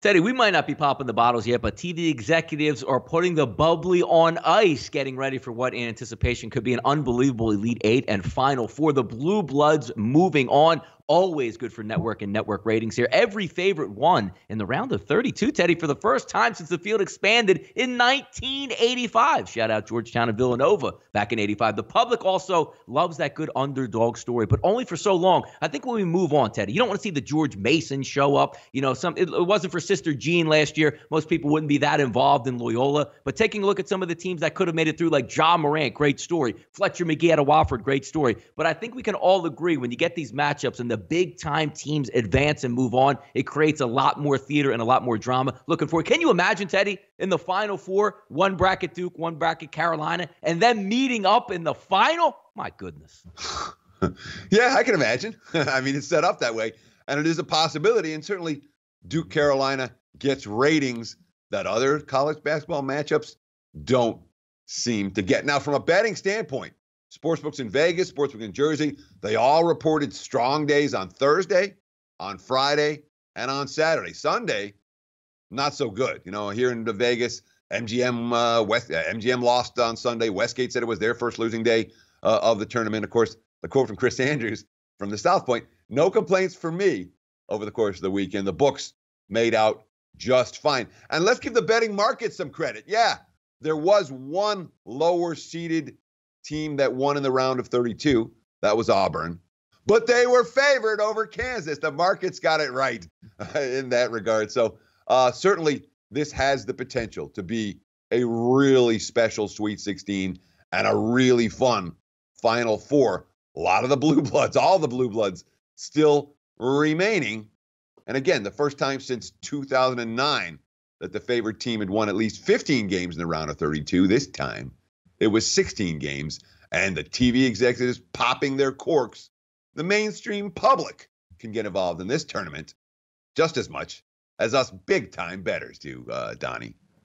Teddy, we might not be popping the bottles yet, but TV executives are putting the bubbly on ice, getting ready for what in anticipation could be an unbelievable Elite Eight and Final Four. The Blue Bloods moving on. Always good for network and network ratings here. Every favorite won in the round of 32, Teddy, for the first time since the field expanded in 1985. Shout out Georgetown and Villanova back in 85. The public also loves that good underdog story, but only for so long. I think when we move on, Teddy, you don't want to see the George Mason show up. You know, it wasn't for Sister Jean last year. Most people wouldn't be that involved in Loyola. But taking a look at some of the teams that could have made it through, like Ja Morant, great story. Fletcher McGee out of Wofford, great story. But I think we can all agree when you get these matchups and the big-time teams advance and move on, it creates a lot more theater and a lot more drama. Looking forward. Can you imagine, Teddy, in the Final Four, one bracket Duke, one bracket Carolina, and then meeting up in the final? My goodness. Yeah, I can imagine. I mean, it's set up that way, and it is a possibility, and certainly Duke Carolina gets ratings that other college basketball matchups don't seem to get. Now, from a betting standpoint, Sportsbooks in Vegas, Sportsbook in Jersey, they all reported strong days on Thursday, on Friday, and on Saturday. Sunday, not so good. You know, here in Vegas, MGM lost on Sunday. Westgate said it was their first losing day of the tournament. Of course, the quote from Chris Andrews from the South Point, no complaints for me over the course of the weekend. The books made out just fine. And let's give the betting market some credit. Yeah, there was one lower-seeded team that won in the round of 32. That was Auburn. But they were favored over Kansas. The markets got it right in that regard. So certainly this has the potential to be a really special Sweet 16 and a really fun Final Four. A lot of the Blue Bloods, all the Blue Bloods still remaining. And again, the first time since 2009 that the favored team had won at least 15 games in the round of 32. This time it was 16 games, and the TV executives popping their corks. The mainstream public can get involved in this tournament just as much as us big-time bettors do, Donnie.